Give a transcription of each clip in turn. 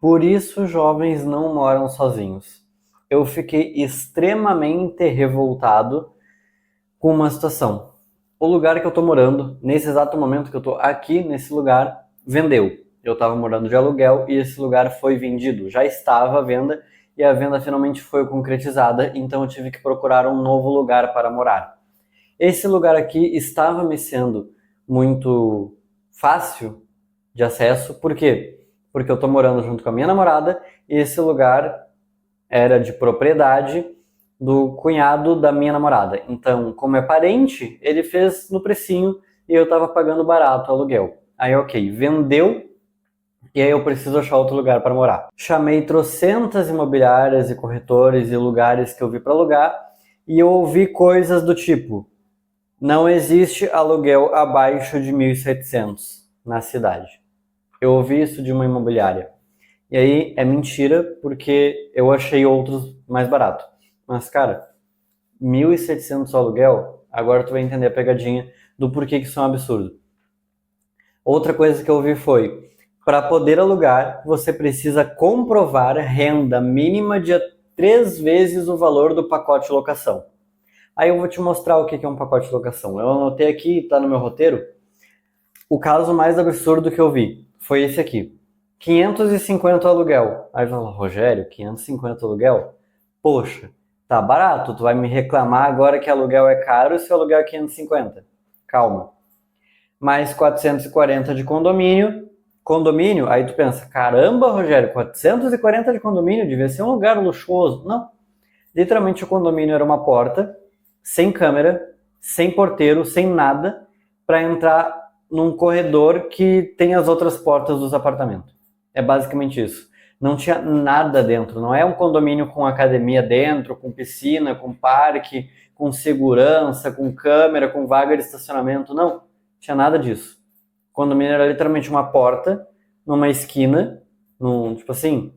Por isso, jovens não moram sozinhos. Eu fiquei extremamente revoltado com uma situação. O lugar que eu tô morando, nesse exato momento que eu tô aqui nesse lugar, vendeu. Eu tava morando de aluguel e esse lugar foi vendido. Já estava à venda e a venda finalmente foi concretizada, então eu tive que procurar um novo lugar para morar. Esse lugar aqui estava me sendo muito fácil de acesso, por quê? Porque eu tô morando junto com a minha namorada e esse lugar era de propriedade do cunhado da minha namorada. Então, como é parente, ele fez no precinho e eu tava pagando barato o aluguel. Aí, ok, vendeu e aí eu preciso achar outro lugar para morar. Chamei trocentas imobiliárias e corretores e lugares que eu vi para alugar e eu ouvi coisas do tipo: não existe aluguel abaixo de 1.700 na cidade. Eu ouvi isso de uma imobiliária. E aí é mentira, porque eu achei outros mais barato. Mas, cara, 1.700 o aluguel, agora tu vai entender a pegadinha do porquê que isso é um absurdo. Outra coisa que eu ouvi foi: para poder alugar, você precisa comprovar renda mínima de 3 vezes o valor do pacote de locação. Aí eu vou te mostrar o que é um pacote de locação. Eu anotei aqui, tá no meu roteiro. O caso mais absurdo que eu vi foi esse aqui. 550 aluguel. Aí fala, Rogério, 550 aluguel? Poxa, tá barato. Tu vai me reclamar agora que aluguel é caro se o aluguel é 550. Calma. Mais 440 de condomínio. Condomínio, aí tu pensa, caramba, Rogério, 440 de condomínio, devia ser um lugar luxuoso. Não. Literalmente o condomínio era uma porta, sem câmera, sem porteiro, sem nada, para entrar num corredor que tem as outras portas dos apartamentos. É basicamente isso. Não tinha nada dentro. Não é um condomínio com academia dentro, com piscina, com parque, com segurança, com câmera, com vaga de estacionamento. Não tinha nada disso. O condomínio era literalmente uma porta numa esquina, tipo assim,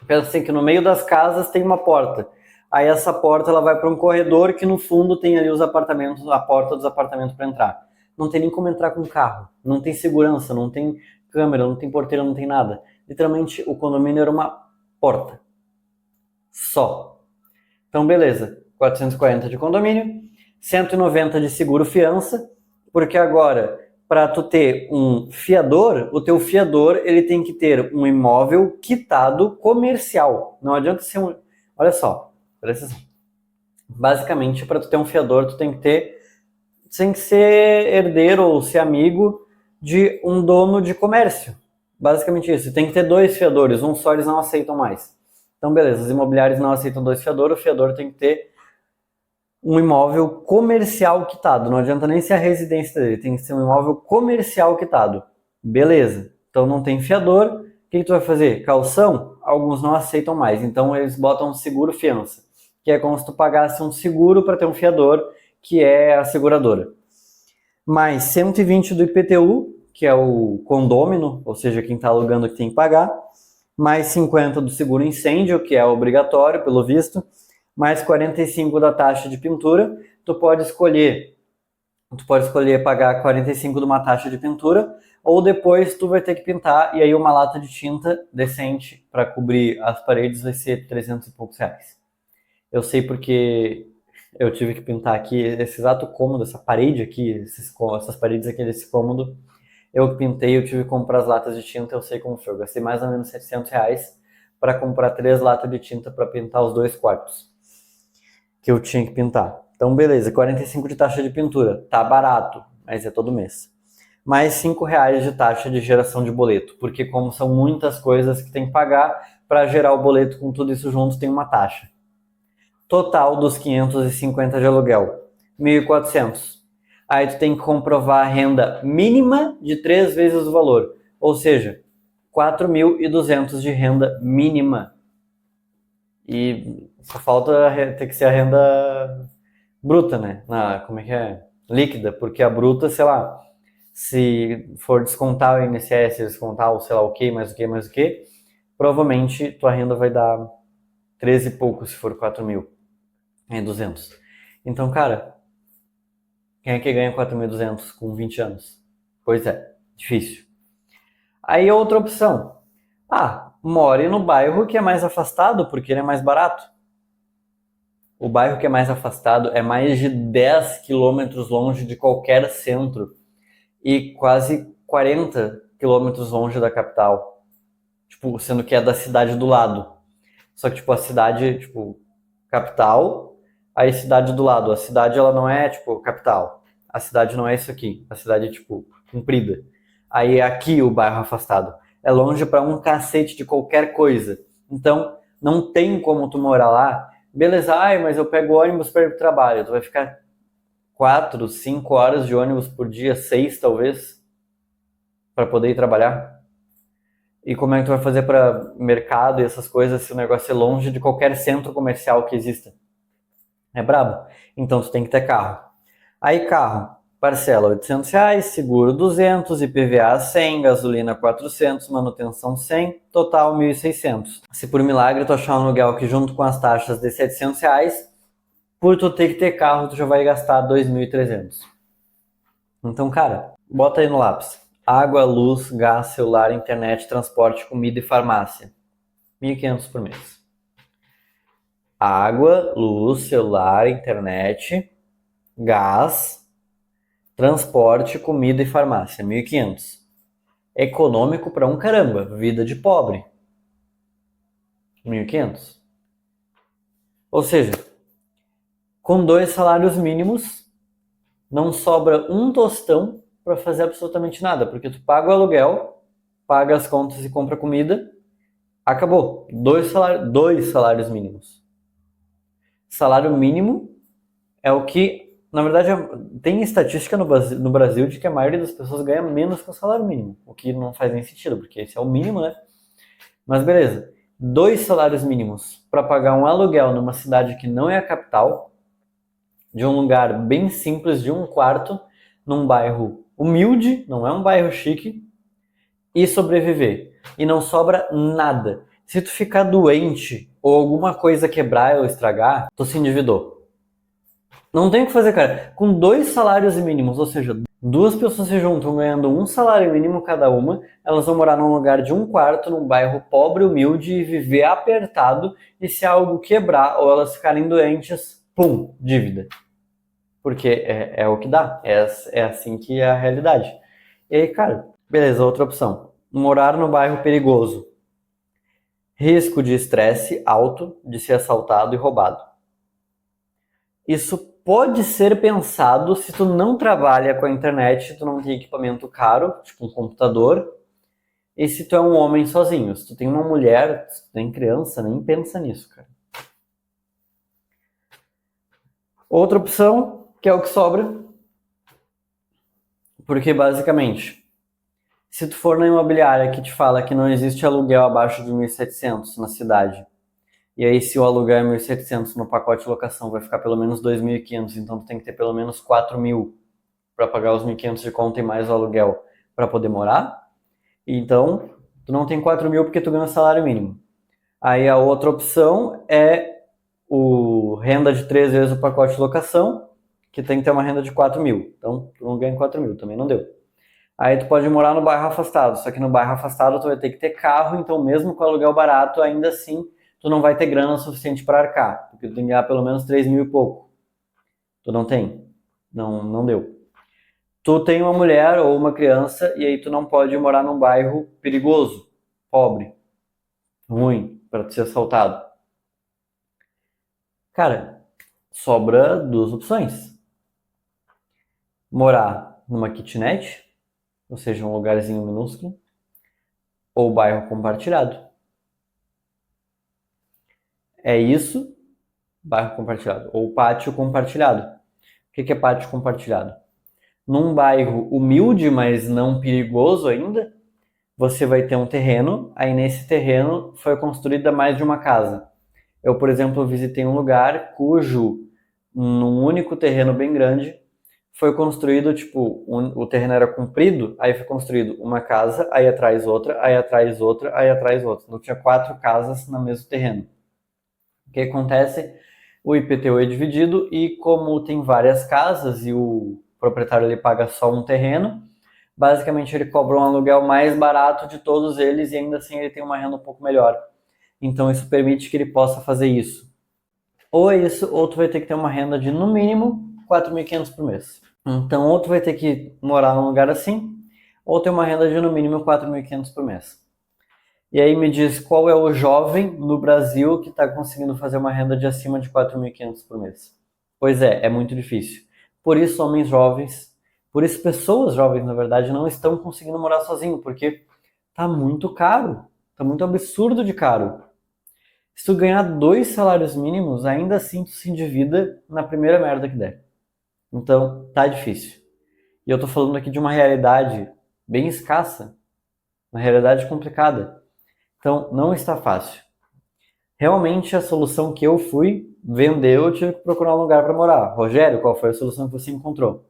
pensa assim que no meio das casas tem uma porta. Aí essa porta ela vai para um corredor que no fundo tem ali os apartamentos, a porta dos apartamentos para entrar. Não tem nem como entrar com carro, não tem segurança, não tem câmera, não tem porteira, não tem nada. Literalmente o condomínio era uma porta. Só. Então beleza, 440 de condomínio, 190 de seguro fiança, porque agora para tu ter um fiador, o teu fiador ele tem que ter um imóvel quitado comercial. Não adianta ser um... Olha só, presta atenção. Basicamente, para tu ter um fiador, tu tem que ser herdeiro ou ser amigo de um dono de comércio. Basicamente isso. Tem que ter 2 fiadores, um só eles não aceitam mais. Então, beleza, os imobiliários não aceitam 2 fiadores, o fiador tem que ter um imóvel comercial quitado. Não adianta nem ser a residência dele, tem que ser um imóvel comercial quitado. Beleza. Então não tem fiador. O que tu vai fazer? Calção? Alguns não aceitam mais. Então eles botam um seguro fiança, que é como se tu pagasse um seguro para ter um fiador, que é a seguradora. Mais 120 do IPTU, que é o condômino, ou seja, quem está alugando que tem que pagar. Mais 50 do seguro incêndio, que é obrigatório, pelo visto. Mais 45 da taxa de pintura. Tu pode escolher pagar 45 de uma taxa de pintura, ou depois tu vai ter que pintar, e aí uma lata de tinta decente para cobrir as paredes vai ser 300 e poucos reais. Eu sei porque eu tive que pintar aqui esse exato cômodo, essa parede aqui, essas paredes aqui desse cômodo. Eu que pintei, eu tive que comprar as latas de tinta, eu sei como foi. Eu gastei mais ou menos 700 reais para comprar 3 latas de tinta para pintar os 2 quartos que eu tinha que pintar. Então, beleza, 45 de taxa de pintura. Tá barato, mas é todo mês. Mais 5 reais de taxa de geração de boleto, porque como são muitas coisas que tem que pagar, para gerar o boleto com tudo isso junto tem uma taxa. Total dos 550 de aluguel, 1.400. Aí tu tem que comprovar a renda mínima de 3 vezes o valor, ou seja, 4.200 de renda mínima. E só falta ter que ser a renda bruta, né? Como é que é? Líquida, porque a bruta, sei lá, se for descontar o INSS, descontar o sei lá o que, mais o que, mais o que, provavelmente tua renda vai dar 13 e pouco se for 4.200. Então, cara, quem é que ganha 4.200 com 20 anos? Pois é, difícil. Aí outra opção. more no bairro que é mais afastado, porque ele é mais barato. O bairro que é mais afastado é mais de 10 quilômetros longe de qualquer centro e quase 40 quilômetros longe da capital. Tipo, sendo que é da cidade do lado. Só que, tipo, a cidade, tipo, capital, aí cidade do lado. A cidade, ela não é, tipo, capital. A cidade não é isso aqui. A cidade é, tipo, comprida. Aí é aqui o bairro afastado. É longe pra um cacete de qualquer coisa. Então, não tem como tu morar lá. Beleza, ai, mas eu pego ônibus para ir pro trabalho. Tu vai ficar 4, 5 horas de ônibus por dia, 6 talvez, para poder ir trabalhar. E como é que tu vai fazer para mercado e essas coisas se o negócio é longe de qualquer centro comercial que exista? É brabo. Então tu tem que ter carro. Aí carro, parcela R$ 800, seguro 200, IPVA 100, gasolina 400, manutenção 100, total 1.600. Se por milagre tu achar um aluguel que junto com as taxas de R$ 700, por tu ter que ter carro tu já vai gastar 2.300. Então, cara, bota aí no lápis. Água, luz, gás, celular, internet, transporte, comida e farmácia. 1.500 por mês. Água, luz, celular, internet, gás, transporte, comida e farmácia. 1.500. Econômico pra um caramba. Vida de pobre. 1.500. Ou seja, com 2 salários mínimos, não sobra um tostão para fazer absolutamente nada, porque tu paga o aluguel, paga as contas e compra comida, acabou. Dois salários mínimos. Salário mínimo é o que, na verdade, tem estatística no Brasil de que a maioria das pessoas ganha menos que o salário mínimo, o que não faz nem sentido, porque esse é o mínimo, né? Mas beleza, 2 salários mínimos para pagar um aluguel numa cidade que não é a capital, de um lugar bem simples, de um quarto, num bairro humilde, não é um bairro chique, e sobreviver. E não sobra nada. Se tu ficar doente ou alguma coisa quebrar ou estragar, tu se endividou. Não tem o que fazer, cara. Com 2 salários mínimos, ou seja, duas pessoas se juntam ganhando um salário mínimo cada uma, elas vão morar num lugar de um quarto, num bairro pobre, humilde e viver apertado. E se algo quebrar ou elas ficarem doentes, pum, dívida. Porque é o que dá. É assim que é a realidade. E aí, cara, beleza, outra opção. Morar no bairro perigoso. Risco de estresse alto, de ser assaltado e roubado. Isso pode ser pensado se tu não trabalha com a internet, tu não tem equipamento caro, tipo um computador, e se tu é um homem sozinho. Se tu tem uma mulher, se tu tem criança, nem pensa nisso, cara. Outra opção, que é o que sobra, porque basicamente, se tu for na imobiliária que te fala que não existe aluguel abaixo de 1.700 na cidade, e aí se o aluguel é 1.700 no pacote de locação vai ficar pelo menos 2.500, então tu tem que ter pelo menos 4.000 para pagar os 1.500 de conta e mais o aluguel para poder morar. Então, tu não tem 4.000 porque tu ganha o salário mínimo. Aí a outra opção é o renda de 3 vezes o pacote de locação, que tem que ter uma renda de 4.000. Então, tu não ganha 4.000, também não deu. Aí tu pode morar no bairro afastado, só que no bairro afastado tu vai ter que ter carro, então mesmo com aluguel barato, ainda assim tu não vai ter grana suficiente para arcar, porque tu tem que ganhar pelo menos 3.000 e pouco. Tu não tem. Não deu. Tu tem uma mulher ou uma criança e aí tu não pode morar num bairro perigoso, pobre, ruim, para tu ser assaltado. Cara, sobra duas opções. Morar numa kitnet, ou seja, um lugarzinho minúsculo, ou bairro compartilhado. É isso, bairro compartilhado, ou pátio compartilhado. O que é pátio compartilhado? Num bairro humilde, mas não perigoso ainda, você vai ter um terreno, aí nesse terreno foi construída mais de uma casa. Eu, por exemplo, visitei um lugar cujo, num único terreno bem grande, foi construído, tipo, o terreno era comprido, aí foi construído uma casa, aí atrás outra, aí atrás outra, aí atrás outra. Então tinha 4 casas no mesmo terreno. O que acontece? O IPTU é dividido e como tem várias casas e o proprietário ele paga só um terreno, basicamente ele cobra um aluguel mais barato de todos eles e ainda assim ele tem uma renda um pouco melhor. Então isso permite que ele possa fazer isso. Ou é isso, ou tu vai ter que ter uma renda de no mínimo 4.500 por mês. Então ou tu vai ter que morar num lugar assim, ou ter uma renda de no mínimo 4.500 por mês. E aí me diz qual é o jovem no Brasil que está conseguindo fazer uma renda de acima de 4.500 por mês. Pois é muito difícil. Por isso homens jovens, por isso pessoas jovens, na verdade, não estão conseguindo morar sozinho, porque tá muito caro, tá muito absurdo de caro. Se tu ganhar 2 salários mínimos, ainda assim tu se endivida na primeira merda que der. Então, tá difícil. E eu tô falando aqui de uma realidade bem escassa, uma realidade complicada. Então, não está fácil. Realmente, a solução que eu fui vender, eu tive que procurar um lugar para morar. Rogério, qual foi a solução que você encontrou?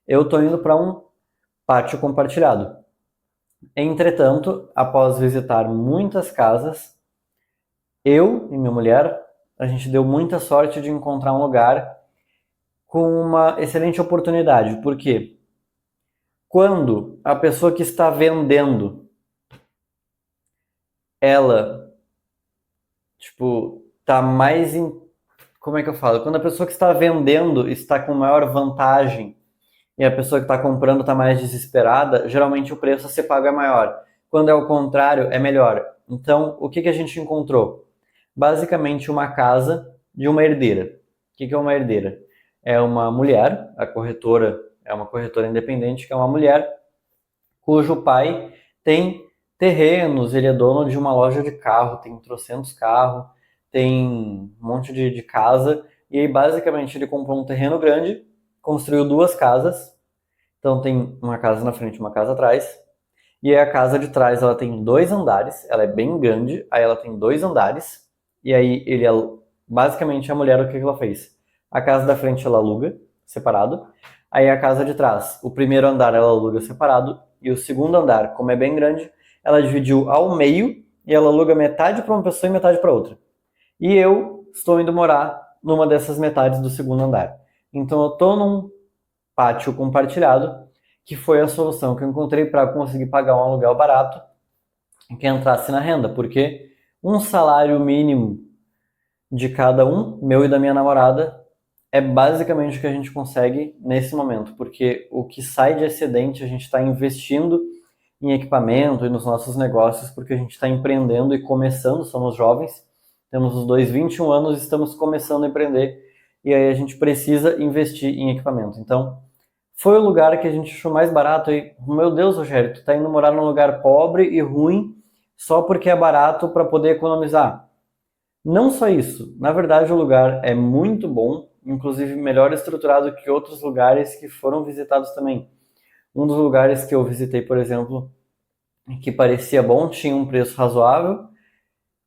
Eu tô indo para um pátio compartilhado. Entretanto, após visitar muitas casas, eu e minha mulher, a gente deu muita sorte de encontrar um lugar com uma excelente oportunidade. Por quê? Quando a pessoa que está vendendo, ela, tipo, tá mais em... Como é que eu falo? Quando a pessoa que está vendendo está com maior vantagem e a pessoa que está comprando está mais desesperada, geralmente o preço a ser pago é maior. Quando é o contrário, é melhor. Então, o que a gente encontrou? Basicamente uma casa de uma herdeira. O que é uma herdeira? É uma mulher, a corretora é uma corretora independente, que é uma mulher cujo pai tem terrenos, ele é dono de uma loja de carro, tem trocentos carros, tem um monte de casa, e aí basicamente ele comprou um terreno grande, construiu 2 casas, então tem uma casa na frente e uma casa atrás, e aí a casa de trás ela tem 2 andares, ela é bem grande, aí ela tem 2 andares, e aí ele basicamente a mulher o que ela fez? A casa da frente ela aluga separado, aí a casa de trás, o primeiro andar ela aluga separado e o segundo andar, como é bem grande, ela dividiu ao meio e ela aluga metade para uma pessoa e metade para outra. E eu estou indo morar numa dessas metades do segundo andar. Então eu estou num pátio compartilhado, que foi a solução que eu encontrei para conseguir pagar um aluguel barato que entrasse na renda, porque um salário mínimo de cada um, meu e da minha namorada, é basicamente o que a gente consegue nesse momento, porque o que sai de excedente a gente está investindo em equipamento e nos nossos negócios, porque a gente está empreendendo e começando, somos jovens, temos os dois 21 anos e estamos começando a empreender, e aí a gente precisa investir em equipamento. Então, foi o lugar que a gente achou mais barato e, meu Deus, Rogério, tu tá indo morar num lugar pobre e ruim só porque é barato para poder economizar. Não só isso, na verdade o lugar é muito bom, inclusive melhor estruturado que outros lugares que foram visitados também. Um dos lugares que eu visitei, por exemplo, que parecia bom, tinha um preço razoável,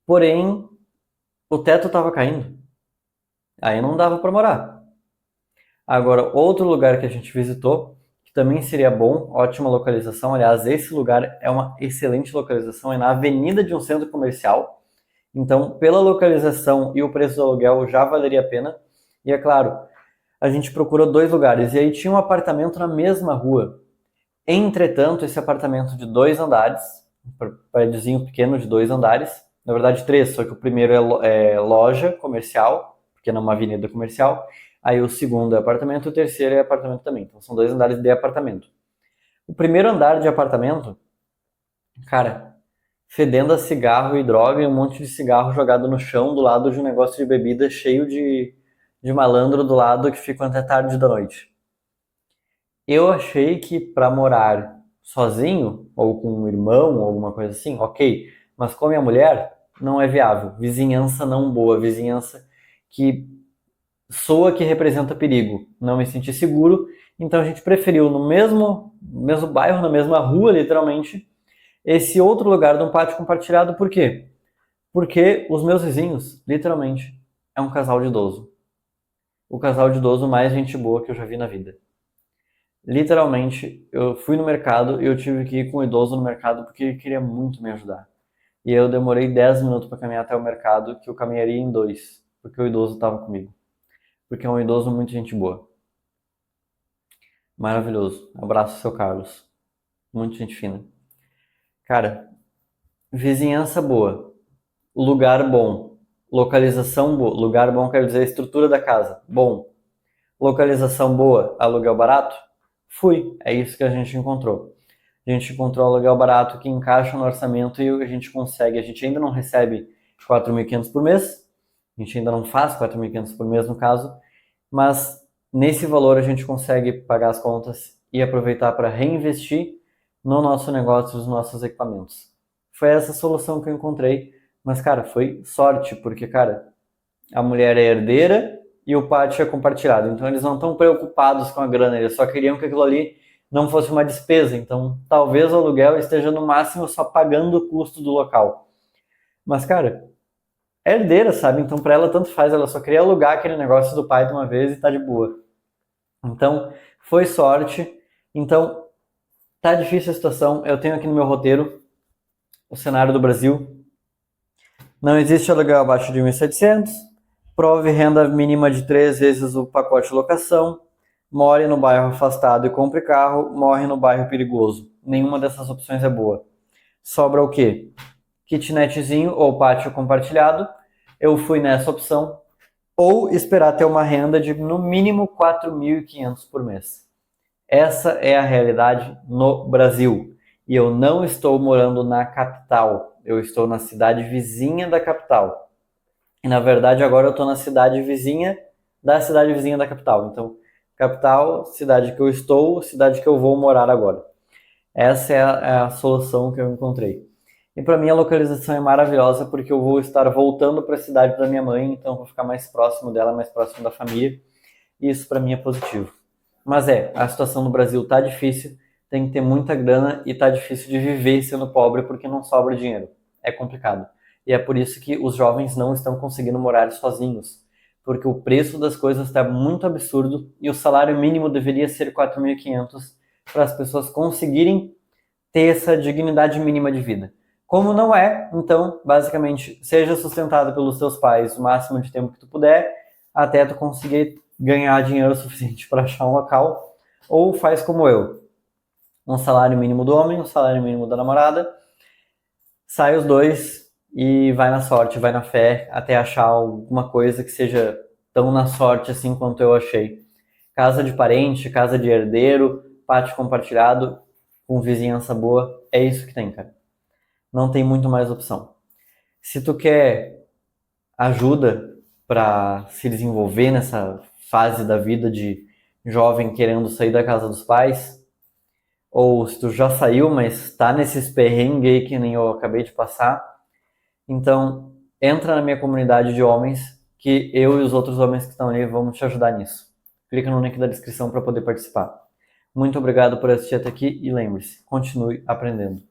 porém o teto estava caindo. Aí não dava para morar. Agora, outro lugar que a gente visitou, que também seria bom, ótima localização, aliás, esse lugar é uma excelente localização, é na avenida de um centro comercial. Então, pela localização e o preço do aluguel já valeria a pena. E é claro, a gente procurou 2 lugares e aí tinha um apartamento na mesma rua. Entretanto, esse apartamento de 2 andares, um prédiozinho pequeno de 2 andares, na verdade 3, só que o primeiro é loja comercial, porque não é uma avenida comercial, aí o segundo é apartamento, o terceiro é apartamento também, então são 2 andares de apartamento. O primeiro andar de apartamento, cara, fedendo a cigarro e droga e um monte de cigarro jogado no chão do lado de um negócio de bebida cheio de malandro do lado que ficam até tarde da noite. Eu achei que para morar sozinho, ou com um irmão, ou alguma coisa assim, ok. Mas com a minha mulher, não é viável. Vizinhança não boa, vizinhança que soa que representa perigo. Não me senti seguro, então a gente preferiu no mesmo bairro, na mesma rua, literalmente, esse outro lugar de um pátio compartilhado. Por quê? Porque os meus vizinhos, literalmente, é um casal de idoso. O casal de idoso mais gente boa que eu já vi na vida. Literalmente, eu fui no mercado e eu tive que ir com o idoso no mercado porque ele queria muito me ajudar. E eu demorei 10 minutos para caminhar até o mercado, que eu caminharia em 2, porque o idoso estava comigo. Porque é um idoso muito gente boa. Maravilhoso. Abraço, seu Carlos. muito gente fina. Cara, vizinhança boa, lugar bom, localização boa. Lugar bom quer dizer a estrutura da casa, bom. Localização boa, aluguel barato? Fui, é isso que a gente encontrou. A gente encontrou aluguel barato que encaixa no orçamento e a gente consegue. A gente ainda não recebe 4.500 por mês, a gente ainda não faz 4.500 por mês no caso, mas nesse valor a gente consegue pagar as contas e aproveitar para reinvestir no nosso negócio, nos nossos equipamentos. Foi essa solução que eu encontrei, mas cara, foi sorte, porque cara, a mulher é herdeira e o pátio é compartilhado. Então eles não estão preocupados com a grana, eles só queriam que aquilo ali não fosse uma despesa. Então talvez o aluguel esteja no máximo só pagando o custo do local. Mas cara, é herdeira, sabe? Então para ela tanto faz, ela só queria alugar aquele negócio do pai de uma vez e tá de boa. Então foi sorte. Então tá difícil a situação. Eu tenho aqui no meu roteiro o cenário do Brasil. Não existe aluguel abaixo de 1.700. Prove renda mínima de 3 vezes o pacote de locação, more no bairro afastado e compre carro, morre no bairro perigoso. Nenhuma dessas opções é boa. Sobra o quê? Kitnetzinho ou pátio compartilhado. Eu fui nessa opção. Ou esperar ter uma renda de no mínimo 4.500 por mês. Essa é a realidade no Brasil. E eu não estou morando na capital. Eu estou na cidade vizinha da capital. E na verdade agora eu estou na cidade vizinha da capital. Então, capital, cidade que eu estou, cidade que eu vou morar agora. Essa é a solução que eu encontrei. E para mim a localização é maravilhosa porque eu vou estar voltando para a cidade da minha mãe, então eu vou ficar mais próximo dela, mais próximo da família. E isso para mim é positivo. Mas a situação no Brasil tá difícil, tem que ter muita grana e tá difícil de viver sendo pobre porque não sobra dinheiro. É complicado. E é por isso que os jovens não estão conseguindo morar sozinhos, porque o preço das coisas está muito absurdo e o salário mínimo deveria ser 4.500 para as pessoas conseguirem ter essa dignidade mínima de vida. Como não é, então, basicamente, seja sustentado pelos teus pais o máximo de tempo que tu puder, até tu conseguir ganhar dinheiro suficiente para achar um local, ou faz como eu, um salário mínimo do homem, um salário mínimo da namorada, sai os dois e vai na sorte, vai na fé, até achar alguma coisa que seja tão na sorte assim quanto eu achei. Casa de parente, casa de herdeiro, pátio compartilhado, com vizinhança boa, é isso que tem, cara. Não tem muito mais opção. Se tu quer ajuda para se desenvolver nessa fase da vida de jovem querendo sair da casa dos pais, ou se tu já saiu, mas está nesses perrengues aí que nem eu acabei de passar, então entra na minha comunidade de homens que eu e os outros homens que estão ali vamos te ajudar nisso. Clica no link da descrição para poder participar. Muito obrigado por assistir até aqui e lembre-se, continue aprendendo.